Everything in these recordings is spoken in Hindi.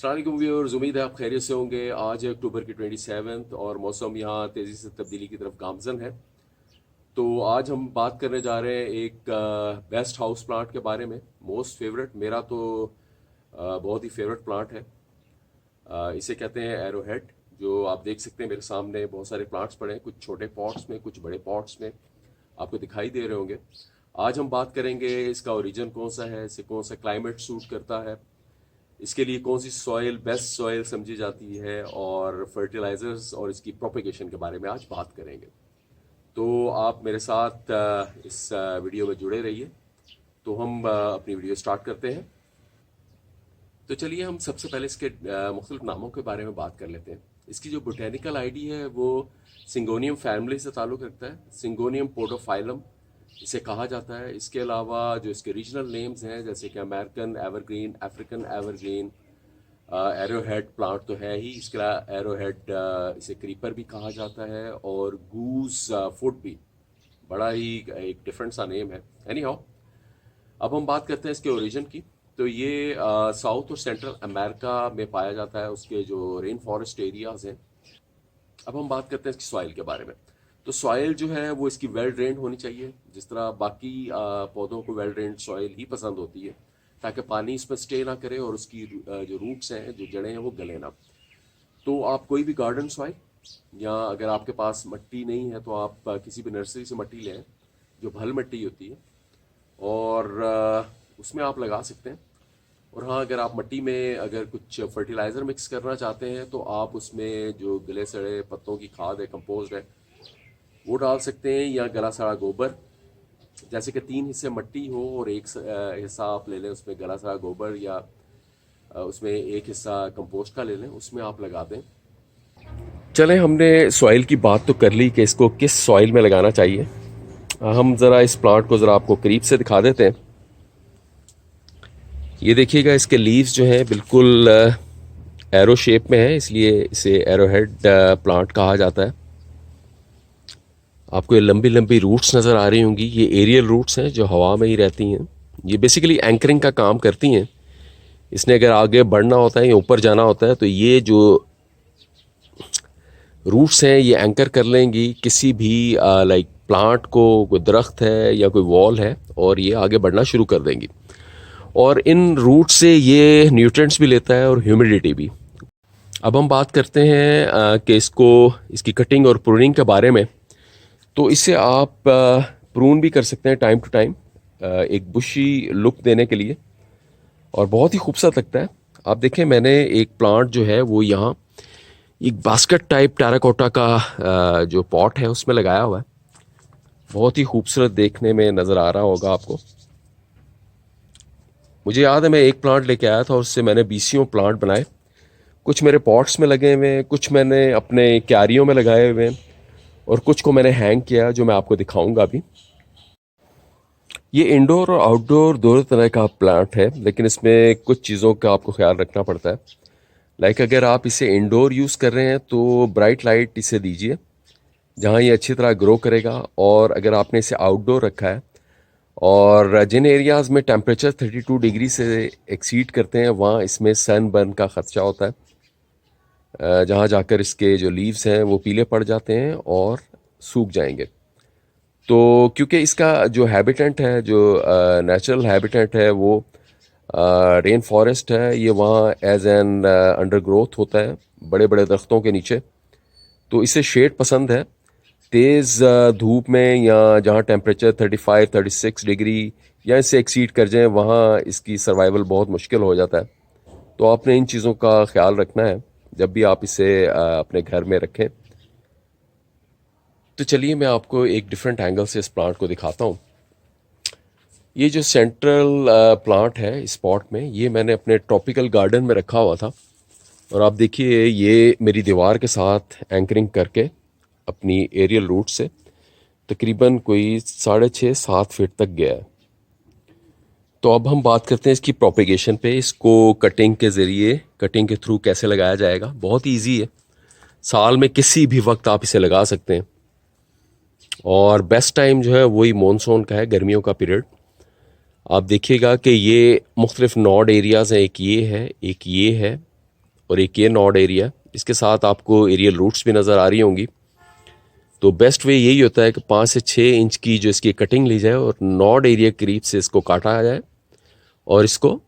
अस्सलाम वालेकुम व्यूअर्स, उम्मीद है आप खैरियत से होंगे। आज है अक्टूबर की 27 और मौसम यहाँ तेज़ी से तब्दीली की तरफ गामजन है। तो आज हम बात करने जा रहे हैं एक बेस्ट हाउस प्लांट के बारे में। मोस्ट फेवरेट, मेरा तो बहुत ही फेवरेट प्लांट है। इसे कहते हैं एरोहेड। जो आप देख सकते हैं मेरे सामने बहुत सारे प्लांट्स पड़े हैं, कुछ छोटे पॉट्स में, कुछ बड़े पॉट्स में आपको दिखाई दे रहे होंगे। आज हम बात करेंगे इसका ओरिजिन कौन सा है, इसे कौन सा क्लाइमेट सूट करता है, इसके लिए कौन सी सॉइल बेस्ट सॉइल समझी जाती है, और फर्टिलाइजर्स और इसकी प्रोपेगेशन के बारे में आज बात करेंगे। तो आप मेरे साथ इस वीडियो में जुड़े रहिए। तो हम अपनी वीडियो स्टार्ट करते हैं। तो चलिए हम सबसे पहले इसके मुख्तलिफ नामों के बारे में बात कर लेते हैं। इसकी जो बोटेनिकल आईडी है वो सिंगोनियम फैमिली से ताल्लुक़ रखता है। सिंगोनियम पोडोफाइलम इसे कहा जाता है। इसके अलावा जो इसके रीजनल नेम्स हैं, जैसे कि American evergreen, African evergreen, arrowhead plant तो है ही, इसके अलावा एरोहेड इसे क्रीपर भी कहा जाता है, और गूज फुट भी, बड़ा ही एक डिफरेंट सा नेम है। एनी हाउ, अब हम बात करते हैं इसके ओरिजिन की। तो ये साउथ और सेंट्रल अमेरिका में पाया जाता है, उसके जो रेन फॉरेस्ट एरियाज हैं। अब हम बात करते हैं इसकी सॉइल के बारे में। तो सॉइल जो है वो इसकी वेल ड्रेन्ड होनी चाहिए। जिस तरह बाकी पौधों को वेल ड्रेन्ड सॉइल ही पसंद होती है, ताकि पानी इसमें स्टे ना करे और उसकी जो रूट्स हैं, जो जड़ें हैं, वो गले ना। तो आप कोई भी गार्डन सॉइल, या अगर आपके पास मट्टी नहीं है तो आप किसी भी नर्सरी से मट्टी लें, जो भल मिट्टी होती है, और उसमें आप लगा सकते हैं। और हाँ, अगर आप मट्टी में अगर कुछ फर्टिलाइज़र मिक्स करना चाहते हैं तो आप उसमें जो गले सड़े पत्तों की खाद है, कंपोस्ट है, वो डाल सकते हैं, या गला सड़ा गोबर। जैसे कि 3 हिस्से मट्टी हो और एक हिस्सा आप ले लें उसमें गला सड़ा गोबर, या उसमें एक हिस्सा कंपोस्ट का ले लें, उसमें आप लगा दें। चलें, हमने सॉइल की बात तो कर ली कि इसको किस सॉइल में लगाना चाहिए। हम ज़रा इस प्लांट को ज़रा आपको करीब से दिखा देते हैं। ये देखिएगा, इसके लीव्स जो हैं बिल्कुल एरो शेप में है, इसलिए इसे एरोहेड प्लांट कहा जाता है। आपको ये लंबी लंबी रूट्स नज़र आ रही होंगी, ये एरियल रूट्स हैं जो हवा में ही रहती हैं। ये बेसिकली एंकरिंग का काम करती हैं। इसने अगर आगे बढ़ना होता है या ऊपर जाना होता है तो ये जो रूट्स हैं ये एंकर कर लेंगी किसी भी लाइक प्लांट को, कोई दरख्त है या कोई वॉल है, और ये आगे बढ़ना शुरू कर देंगी। और इन रूट से ये न्यूट्रिएंट्स भी लेता है और ह्यूमिडिटी भी। अब हम बात करते हैं कि इसकी कटिंग और प्रूनिंग के बारे में। तो इसे आप प्रून भी कर सकते हैं टाइम टू टाइम, एक बुशी लुक देने के लिए, और बहुत ही खूबसूरत लगता है। आप देखें, मैंने एक प्लांट जो है वो यहाँ एक बास्केट टाइप टेराकोटा का जो पॉट है उसमें लगाया हुआ है। बहुत ही खूबसूरत देखने में नज़र आ रहा होगा आपको। मुझे याद है मैं एक प्लांट लेके आया था और उससे मैंने 20 प्लांट बनाए। कुछ मेरे पॉट्स में लगे हुए हैं, कुछ मैंने अपने क्यारियों में लगाए हुए हैं, और कुछ को मैंने हैंग किया, जो मैं आपको दिखाऊंगा अभी। ये इंडोर और आउटडोर दोनों तरह का प्लांट है, लेकिन इसमें कुछ चीज़ों का आपको ख्याल रखना पड़ता है। लाइक अगर आप इसे इंडोर यूज़ कर रहे हैं तो ब्राइट लाइट इसे दीजिए, जहाँ ये अच्छी तरह ग्रो करेगा। और अगर आपने इसे आउटडोर रखा है, और जिन एरियाज़ में टेम्परेचर 32 डिग्री से एक्सीड करते हैं, वहाँ इसमें सन बर्न का ख़दशा होता है, जहाँ जाकर इसके जो लीव्स हैं वो पीले पड़ जाते हैं और सूख जाएंगे। तो क्योंकि इसका जो हैबिटेट है, जो नेचुरल हैबिटेट है, वो रेन फॉरेस्ट है, ये वहाँ एज एन अंडरग्रोथ होता है बड़े बड़े दरख्तों के नीचे। तो इसे शेड पसंद है। तेज़ धूप में, या जहाँ टेम्परेचर 35-36 डिग्री या इससे एक्सीड कर जाए, वहाँ इसकी सर्वाइवल बहुत मुश्किल हो जाता है। तो आपने इन चीज़ों का ख्याल रखना है जब भी आप इसे अपने घर में रखें। तो चलिए मैं आपको एक डिफरेंट एंगल से इस प्लांट को दिखाता हूँ। ये जो सेंट्रल प्लांट है इस पॉट में, ये मैंने अपने ट्रॉपिकल गार्डन में रखा हुआ था, और आप देखिए ये मेरी दीवार के साथ एंकरिंग करके अपनी एरियल रूट से तकरीबन कोई 6.5-7 फीट तक गया है। तो अब हम बात करते हैं इसकी प्रोपेगेशन पे। इसको कटिंग के ज़रिए, कटिंग के थ्रू कैसे लगाया जाएगा। बहुत ईजी है, साल में किसी भी वक्त आप इसे लगा सकते हैं, और बेस्ट टाइम जो है वही मॉनसून का है, गर्मियों का पीरियड। आप देखिएगा कि ये मुख्तलिफ नॉड एरियाज़ हैं, एक ये है, एक ये है, और एक ये नॉड एरिया, इसके साथ आपको एरियल रूट्स भी नज़र आ रही होंगी। तो बेस्ट वे यही होता है कि 5 से 6 इंच की जो इसकी कटिंग ली जाए और नॉड एरिया के करीब से इसको काटा जाए और इसको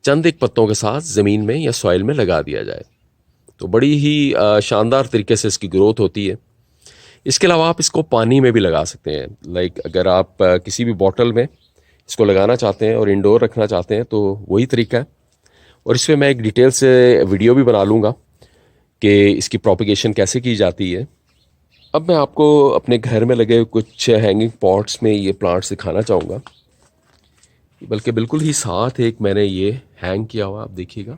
चंद एक पत्तों के साथ ज़मीन में या सॉइल में लगा दिया जाए। तो बड़ी ही शानदार तरीके से इसकी ग्रोथ होती है। इसके अलावा आप इसको पानी में भी लगा सकते हैं। लाइक अगर आप किसी भी बॉटल में इसको लगाना चाहते हैं और इंडोर रखना चाहते हैं तो वही तरीका है। और इसमें मैं एक डिटेल से वीडियो भी बना लूँगा कि इसकी प्रोपिगेशन कैसे की जाती है। अब मैं आपको अपने घर में लगे कुछ हैंगिंग पॉट्स में ये प्लांट्स दिखाना चाहूँगा, बल्कि बिल्कुल ही साथ एक मैंने ये हैंग किया हुआ, आप देखिएगा।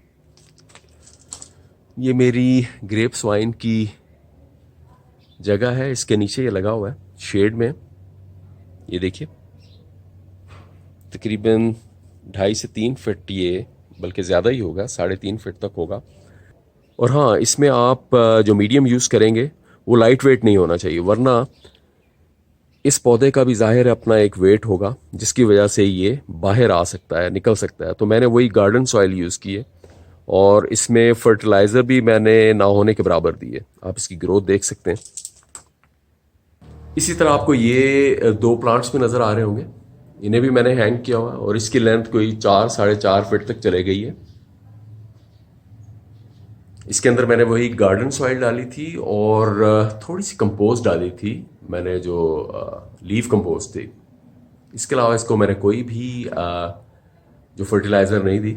ये मेरी ग्रेप्स वाइन की जगह है, इसके नीचे ये लगा हुआ है शेड में। ये देखिए तकरीबन 2.5 से 3 फीट, ये बल्कि ज़्यादा ही होगा, 3.5 फीट तक होगा। और हाँ, इसमें आप जो मीडियम यूज़ करेंगे वो लाइट वेट नहीं होना चाहिए, वरना इस पौधे का भी ज़ाहिर है अपना एक वेट होगा जिसकी वजह से ये बाहर आ सकता है, निकल सकता है। तो मैंने वही गार्डन सॉइल यूज़ की है और इसमें फर्टिलाइज़र भी मैंने ना होने के बराबर दी है। आप इसकी ग्रोथ देख सकते हैं। इसी तरह आपको ये 2 प्लांट्स में नज़र आ रहे होंगे, इन्हें भी मैंने हैंग किया हुआ है और इसकी लेंथ कोई 4 साढ़े 4 फीट तक चले गई है। इसके अंदर मैंने वही गार्डन सॉइल डाली थी और थोड़ी सी कंपोस्ट डाली थी मैंने, जो लीफ कंपोस्ट थी। इसके अलावा इसको मैंने कोई भी जो फर्टिलाइज़र नहीं दी।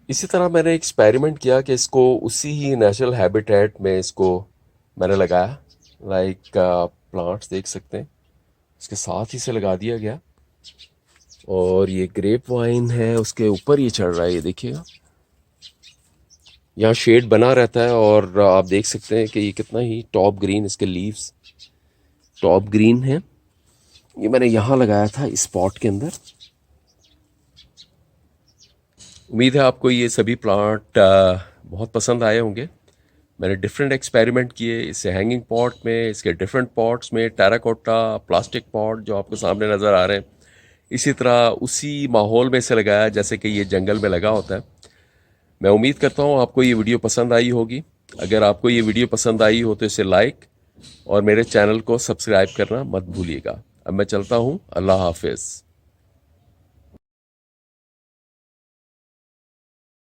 इसी तरह मैंने एक्सपेरिमेंट किया कि इसको उसी ही नेचुरल हैबिटेट में इसको मैंने लगाया। लाइक प्लांट्स देख सकते हैं, इसके साथ ही से लगा दिया गया और ये ग्रेप वाइन है उसके ऊपर ये चढ़ रहा है। ये देखिएगा, यहाँ शेड बना रहता है और आप देख सकते हैं कि ये कितना ही टॉप ग्रीन, इसके लीव्स टॉप ग्रीन है। ये मैंने यहाँ लगाया था इस पॉट के अंदर। उम्मीद है आपको ये सभी प्लांट बहुत पसंद आए होंगे। मैंने डिफरेंट एक्सपेरिमेंट किए इससे हैंगिंग पॉट में, इसके डिफरेंट पॉट्स में, टेराकोटा, प्लास्टिक पॉट जो आपको सामने नज़र आ रहे हैं, इसी तरह उसी माहौल में से लगाया जैसे कि ये जंगल में लगा होता है। मैं उम्मीद करता हूँ आपको ये वीडियो पसंद आई होगी। अगर आपको ये वीडियो पसंद आई हो तो इसे लाइक और मेरे चैनल को सब्सक्राइब करना मत भूलिएगा। अब मैं चलता हूँ, अल्लाह हाफिज़।